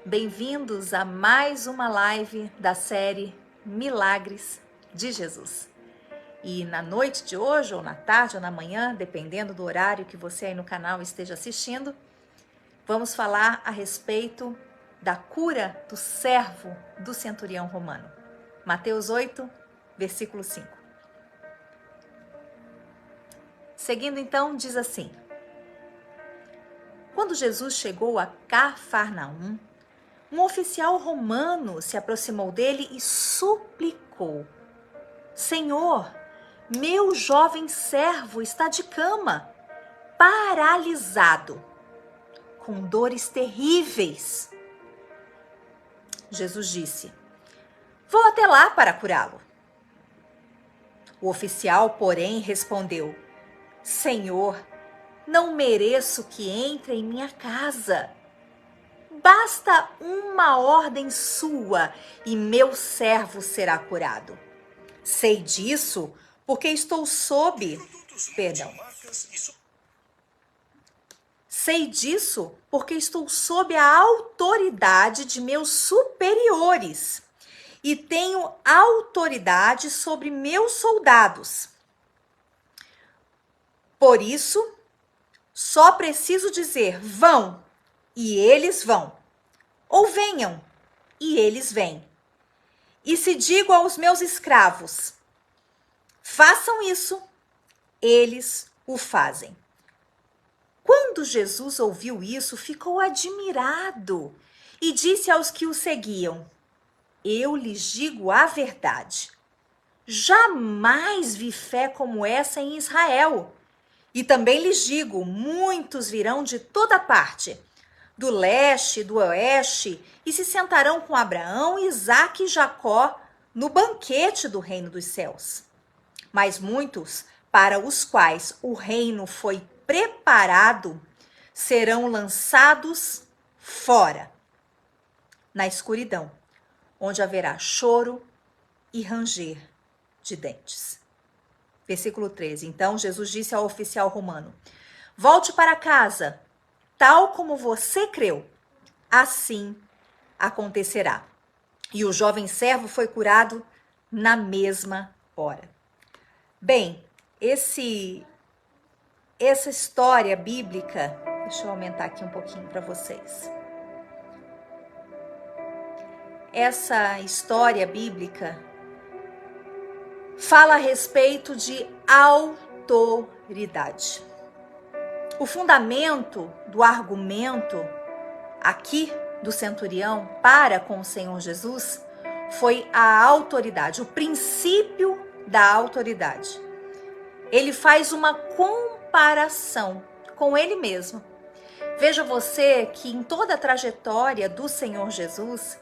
Bem-vindos a mais uma live da série Milagres de Jesus. E na noite de hoje, ou na tarde, ou na manhã, dependendo do horário que você aí no canal esteja assistindo, vamos falar a respeito da cura do servo do centurião romano. Mateus 8, versículo 5. Seguindo então, diz assim: Quando Jesus chegou a Cafarnaum, um oficial romano se aproximou dele e suplicou: Senhor, meu jovem servo está de cama, paralisado, com dores terríveis. Jesus disse: Vou até lá para curá-lo. O oficial, porém, respondeu: Senhor, não mereço que entre em minha casa. Basta uma ordem sua e meu servo será curado. Sei disso porque estou sob a autoridade de meus superiores e tenho autoridade sobre meus soldados. Por isso, só preciso dizer: vão, e eles vão. Ou venham, e eles vêm. E se digo aos meus escravos: façam isso, eles o fazem. Quando Jesus ouviu isso, ficou admirado e disse aos que o seguiam: Eu lhes digo a verdade. Jamais vi fé como essa em Israel. E também lhes digo, muitos virão de toda parte, do leste, do oeste, e se sentarão com Abraão, Isaque e Jacó no banquete do reino dos céus. Mas muitos, para os quais o reino foi preparado, serão lançados fora, na escuridão, onde haverá choro e ranger de dentes. Versículo 13. Então Jesus disse ao oficial romano: Volte para casa, tal como você creu, assim acontecerá. E o jovem servo foi curado na mesma hora. Bem, essa história bíblica, deixa eu aumentar aqui um pouquinho para vocês. Essa história bíblica fala a respeito de autoridade. O fundamento do argumento aqui do centurião para com o Senhor Jesus foi a autoridade, o princípio da autoridade. Ele faz uma comparação com ele mesmo. Veja você que em toda a trajetória do Senhor Jesus,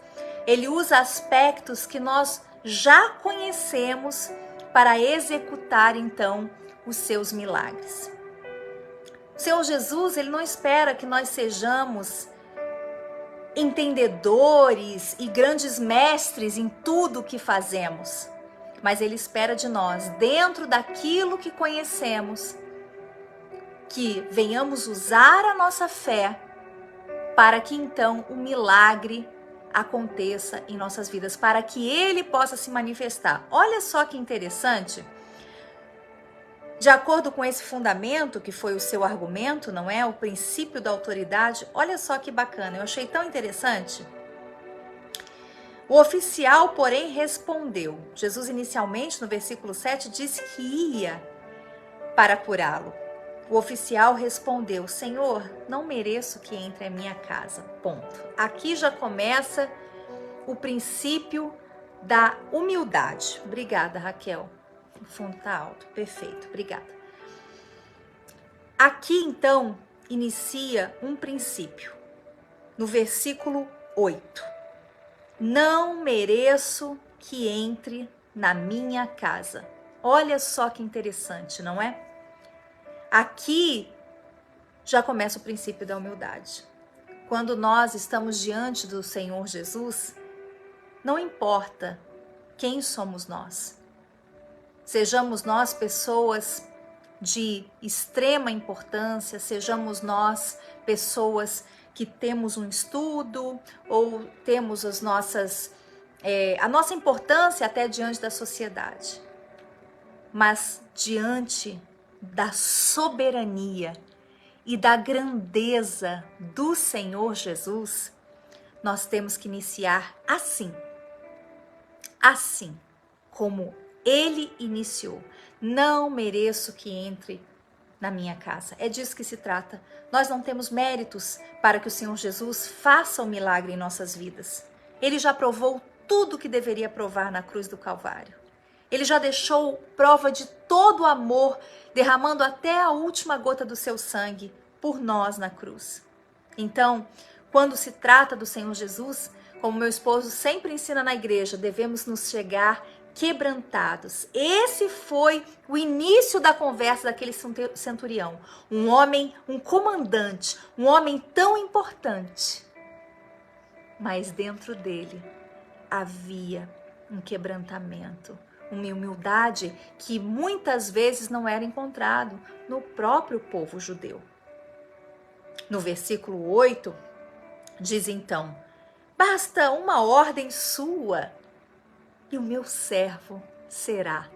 ele usa aspectos que nós já conhecemos para executar então os seus milagres. O Senhor Jesus, ele não espera que nós sejamos entendedores e grandes mestres em tudo o que fazemos, mas ele espera de nós, dentro daquilo que conhecemos, que venhamos usar a nossa fé para que então o milagre aconteça em nossas vidas, para que ele possa se manifestar. Olha só que interessante. De acordo com esse fundamento, que foi o seu argumento, não é? O princípio da autoridade, olha só que bacana, eu achei tão interessante. O oficial, porém, respondeu. Jesus, inicialmente, no versículo 7, disse que ia para curá-lo. O oficial respondeu: Senhor, não mereço que entre em minha casa. Ponto. Aqui já começa o princípio da humildade. Obrigada, Raquel. O fundo tá alto. Perfeito. Obrigada. Aqui, então, inicia um princípio. No versículo 8. Não mereço que entre na minha casa. Olha só que interessante, não é? Aqui já começa o princípio da humildade. Quando nós estamos diante do Senhor Jesus, não importa quem somos nós. Sejamos nós pessoas de extrema importância, sejamos nós pessoas que temos um estudo ou temos a nossa importância até diante da sociedade. Mas diante da soberania e da grandeza do Senhor Jesus, nós temos que iniciar assim como Ele iniciou. Não mereço que entre na minha casa. É disso que se trata. Nós não temos méritos para que o Senhor Jesus faça o milagre em nossas vidas. Ele já provou tudo o que deveria provar na cruz do Calvário. Ele já deixou prova de todo o amor, derramando até a última gota do seu sangue por nós na cruz. Então, quando se trata do Senhor Jesus, como meu esposo sempre ensina na igreja, devemos nos chegar quebrantados. Esse foi o início da conversa daquele centurião. Um homem, um comandante, um homem tão importante. Mas dentro dele havia um quebrantamento, uma humildade que muitas vezes não era encontrado no próprio povo judeu. No versículo 8, diz então: basta uma ordem sua e o meu servo será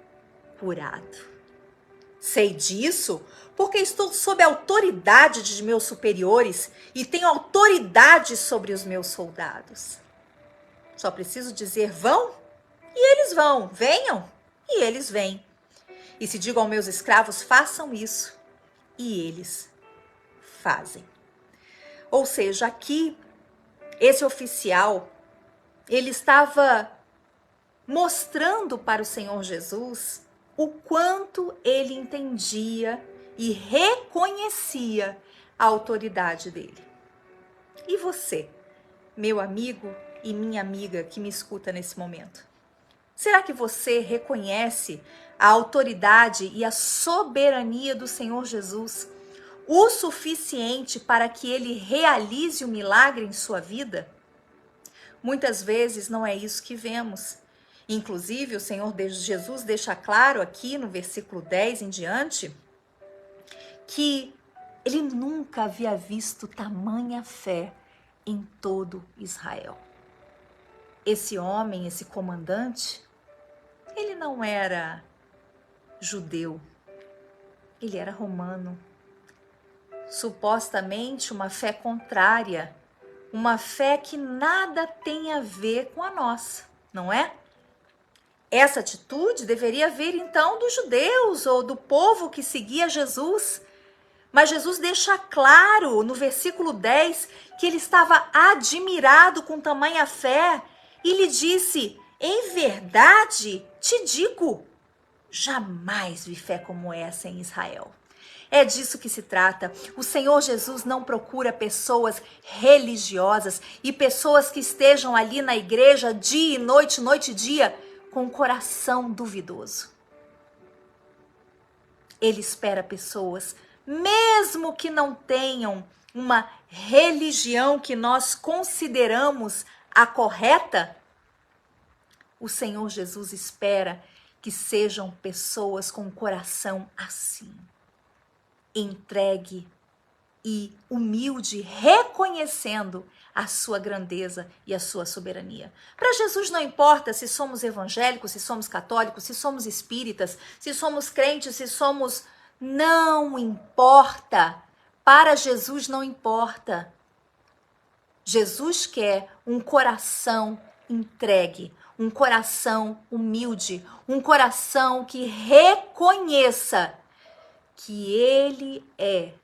curado. Sei disso porque estou sob a autoridade de meus superiores e tenho autoridade sobre os meus soldados. Só preciso dizer vão e eles vão, venham e eles vêm. E se digo aos meus escravos façam isso e eles fazem. Ou seja, aqui esse oficial, ele estava mostrando para o Senhor Jesus o quanto ele entendia e reconhecia a autoridade dele. E você, meu amigo e minha amiga que me escuta nesse momento? Será que você reconhece a autoridade e a soberania do Senhor Jesus o suficiente para que ele realize o milagre em sua vida? Muitas vezes não é isso que vemos. Inclusive, o Senhor Jesus deixa claro aqui no versículo 10 em diante que ele nunca havia visto tamanha fé em todo Israel. Esse homem, esse comandante, ele não era judeu, ele era romano. Supostamente uma fé contrária, uma fé que nada tem a ver com a nossa, não é? Essa atitude deveria vir então dos judeus ou do povo que seguia Jesus. Mas Jesus deixa claro no versículo 10 que ele estava admirado com tamanha fé e lhe disse: em verdade te digo, jamais vi fé como essa em Israel. É disso que se trata. O Senhor Jesus não procura pessoas religiosas e pessoas que estejam ali na igreja dia e noite, noite e dia, com o coração duvidoso. Ele espera pessoas, mesmo que não tenham uma religião que nós consideramos a correta, o Senhor Jesus espera que sejam pessoas com o coração assim, entregue e humilde, reconhecendo a sua grandeza e a sua soberania. Para Jesus não importa se somos evangélicos, se somos católicos, se somos espíritas, se somos crentes, se somos... Não importa. Para Jesus não importa. Jesus quer um coração entregue, um coração humilde, um coração que reconheça que Ele é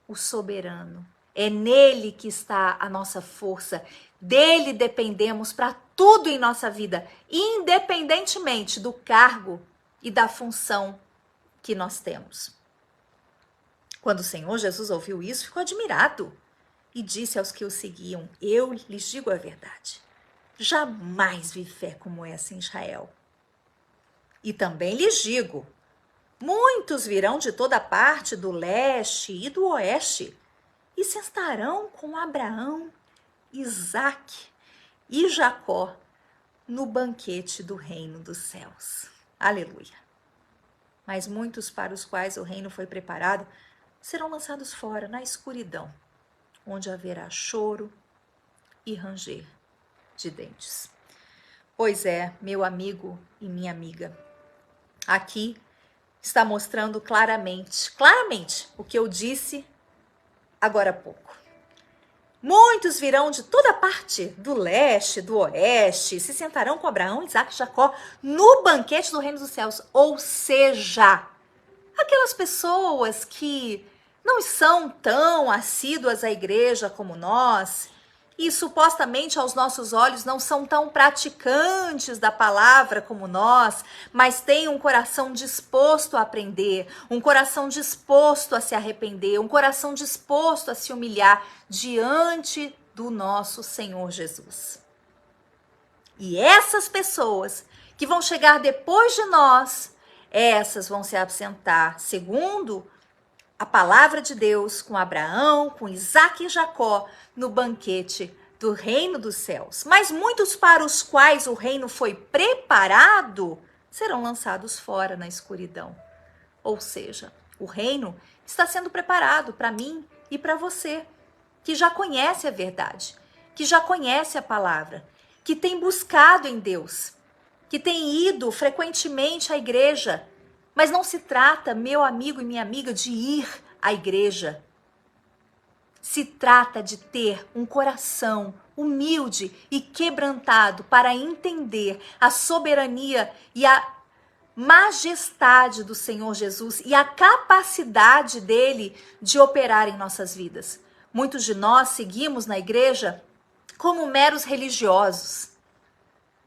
o soberano. É nele que está a nossa força. Dele dependemos para tudo em nossa vida, independentemente do cargo e da função que nós temos. Quando o Senhor Jesus ouviu isso, ficou admirado e disse aos que o seguiam: eu lhes digo a verdade, jamais vi fé como essa em Israel. E também lhes digo, muitos virão de toda parte, do leste e do oeste, e sentarão com Abraão, Isaque e Jacó no banquete do reino dos céus. Aleluia! Mas muitos para os quais o reino foi preparado serão lançados fora, na escuridão, onde haverá choro e ranger de dentes. Pois é, meu amigo e minha amiga, aqui está mostrando claramente o que eu disse agora há pouco. Muitos virão de toda parte, do leste, do oeste, se sentarão com Abraão, Isaque e Jacó no banquete do reino dos céus. Ou seja, aquelas pessoas que não são tão assíduas à igreja como nós, e supostamente aos nossos olhos não são tão praticantes da palavra como nós, mas têm um coração disposto a aprender, um coração disposto a se arrepender, um coração disposto a se humilhar diante do nosso Senhor Jesus. E essas pessoas que vão chegar depois de nós, essas vão se absentar segundo a palavra de Deus com Abraão, com Isaque e Jacó no banquete do reino dos céus. Mas muitos para os quais o reino foi preparado serão lançados fora na escuridão. Ou seja, o reino está sendo preparado para mim e para você, que já conhece a verdade, que já conhece a palavra, que tem buscado em Deus, que tem ido frequentemente à igreja. Mas não se trata, meu amigo e minha amiga, de ir à igreja. Se trata de ter um coração humilde e quebrantado para entender a soberania e a majestade do Senhor Jesus e a capacidade dele de operar em nossas vidas. Muitos de nós seguimos na igreja como meros religiosos.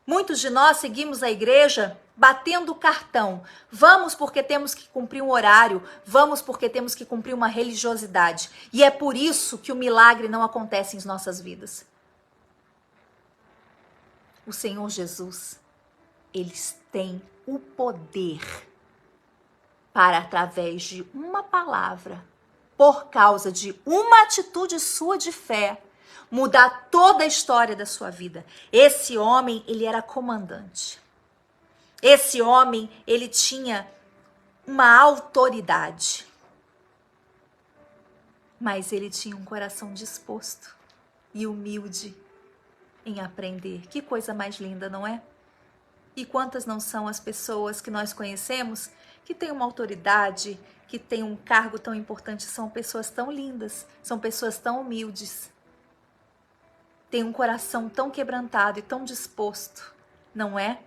Muitos de nós seguimos a igreja batendo o cartão. Vamos porque temos que cumprir um horário, vamos porque temos que cumprir uma religiosidade. E é por isso que o milagre não acontece em nossas vidas. O Senhor Jesus, eles têm o poder para, através de uma palavra, por causa de uma atitude sua de fé, mudar toda a história da sua vida. Esse homem, ele era comandante. Esse homem, ele tinha uma autoridade. Mas ele tinha um coração disposto e humilde em aprender. Que coisa mais linda, não é? E quantas não são as pessoas que nós conhecemos que têm uma autoridade, que têm um cargo tão importante, são pessoas tão lindas, são pessoas tão humildes. Tem um coração tão quebrantado e tão disposto, não é?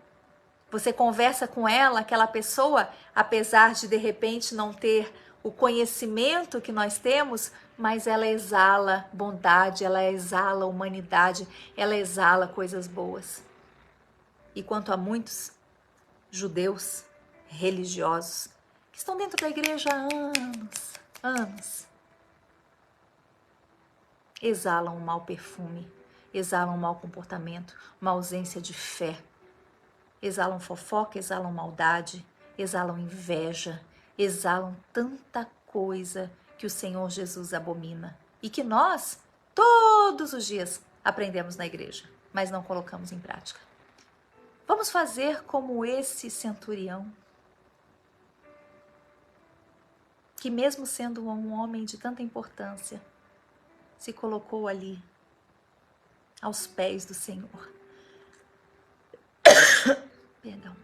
Você conversa com ela, aquela pessoa, apesar de repente não ter o conhecimento que nós temos, mas ela exala bondade, ela exala humanidade, ela exala coisas boas. E quanto a muitos judeus religiosos que estão dentro da igreja há anos, exalam um mau perfume, exalam um mau comportamento, uma ausência de fé. Exalam fofoca, exalam maldade, exalam inveja, exalam tanta coisa que o Senhor Jesus abomina e que nós, todos os dias, aprendemos na igreja, mas não colocamos em prática. Vamos fazer como esse centurião, que mesmo sendo um homem de tanta importância, se colocou ali, aos pés do Senhor. Perdão.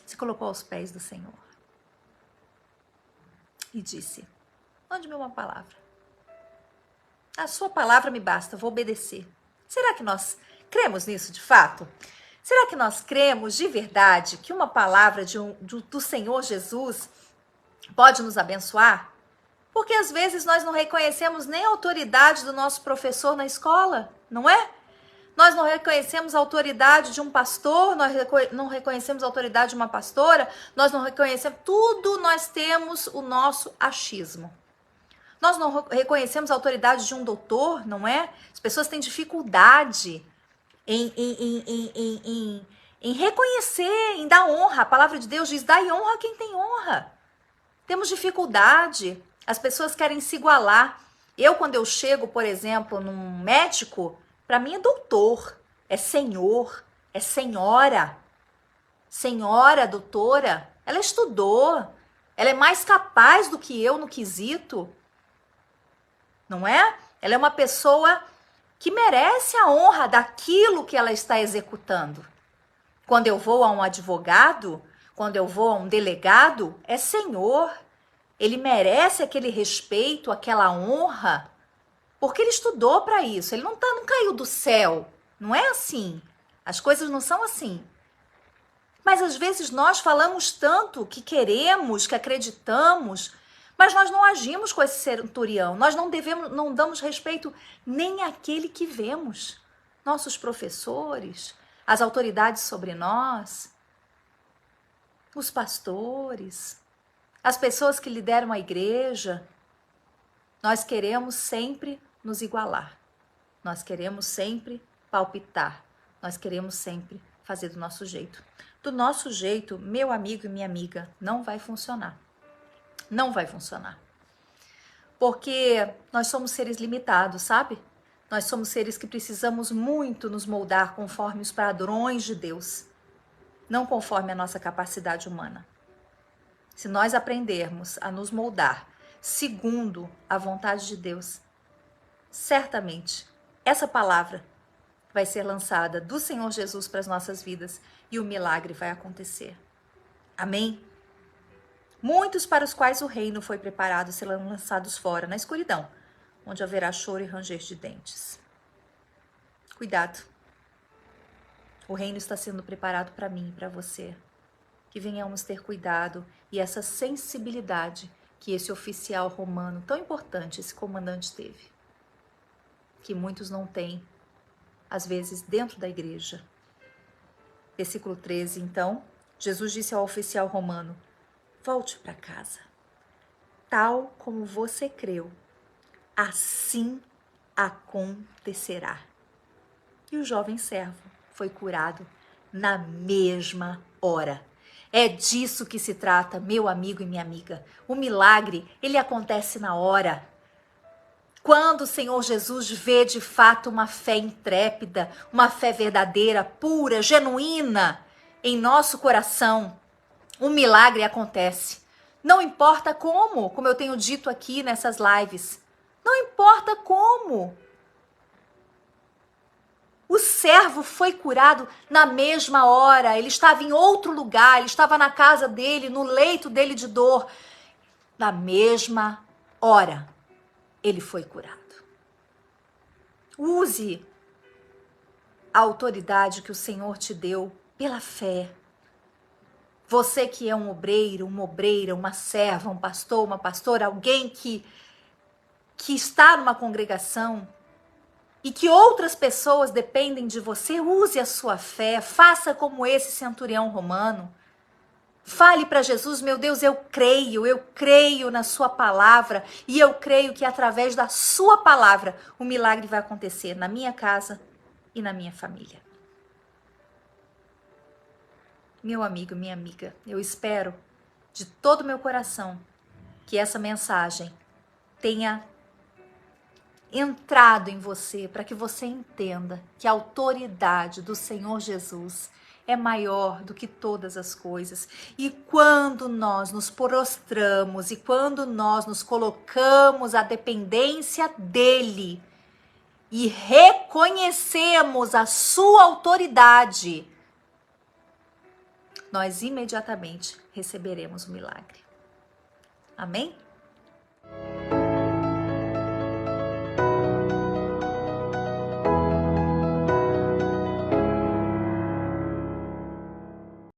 Se colocou aos pés do Senhor e disse: mande-me uma palavra. A sua palavra me basta, vou obedecer. Será que nós cremos nisso de fato? Será que nós cremos de verdade que uma palavra do Senhor Jesus pode nos abençoar? Porque às vezes nós não reconhecemos nem a autoridade do nosso professor na escola, não é? Nós não reconhecemos a autoridade de um pastor, nós não reconhecemos a autoridade de uma pastora, nós não reconhecemos, tudo nós temos o nosso achismo. Nós não reconhecemos a autoridade de um doutor, não é? As pessoas têm dificuldade em reconhecer, em dar honra. A palavra de Deus diz: dai honra a quem tem honra. Temos dificuldade, as pessoas querem se igualar. Eu, quando eu chego, por exemplo, num médico, para mim é doutor, é senhor, é senhora. Senhora, doutora, ela estudou, ela é mais capaz do que eu no quesito, não é? Ela é uma pessoa que merece a honra daquilo que ela está executando. Quando eu vou a um advogado, quando eu vou a um delegado, é senhor. Ele merece aquele respeito, aquela honra, porque ele estudou para isso. Ele não caiu do céu. Não é assim. As coisas não são assim. Mas às vezes nós falamos tanto que queremos, que acreditamos, mas nós não agimos com esse centurião. Nós não damos respeito nem àquele que vemos. Nossos professores, as autoridades sobre nós, os pastores, as pessoas que lideram a igreja. Nós queremos sempre nos igualar. Nós queremos sempre palpitar. Nós queremos sempre fazer do nosso jeito. Do nosso jeito, meu amigo e minha amiga, não vai funcionar. Não vai funcionar. Porque nós somos seres limitados, sabe? Nós somos seres que precisamos muito nos moldar conforme os padrões de Deus, não conforme a nossa capacidade humana. Se nós aprendermos a nos moldar segundo a vontade de Deus, certamente essa palavra vai ser lançada do Senhor Jesus para as nossas vidas e o milagre vai acontecer. Amém? Muitos para os quais o reino foi preparado serão lançados fora, na escuridão, onde haverá choro e ranger de dentes. Cuidado. O reino está sendo preparado para mim e para você. Que venhamos ter cuidado e essa sensibilidade que esse oficial romano tão importante, esse comandante teve. Que muitos não têm, às vezes, dentro da igreja. Versículo 13, então, Jesus disse ao oficial romano: volte para casa. Tal como você creu, assim acontecerá. E o jovem servo foi curado na mesma hora. É disso que se trata, meu amigo e minha amiga. O milagre, ele acontece na hora. Quando o Senhor Jesus vê de fato uma fé intrépida, uma fé verdadeira, pura, genuína em nosso coração, um milagre acontece. Não importa como eu tenho dito aqui nessas lives. Não importa como. O servo foi curado na mesma hora. Ele estava em outro lugar, ele estava na casa dele, no leito dele de dor. Na mesma hora, ele foi curado. Use a autoridade que o Senhor te deu pela fé. Você que é um obreiro, uma obreira, uma serva, um pastor, uma pastora, alguém que está numa congregação e que outras pessoas dependem de você, use a sua fé, faça como esse centurião romano. Fale para Jesus: meu Deus, eu creio na sua palavra e eu creio que através da sua palavra o milagre vai acontecer na minha casa e na minha família. Meu amigo, minha amiga, eu espero de todo o meu coração que essa mensagem tenha entrado em você, para que você entenda que a autoridade do Senhor Jesus é maior do que todas as coisas. E quando nós nos prostramos e quando nós nos colocamos à dependência dele e reconhecemos a sua autoridade, nós imediatamente receberemos o milagre. Amém?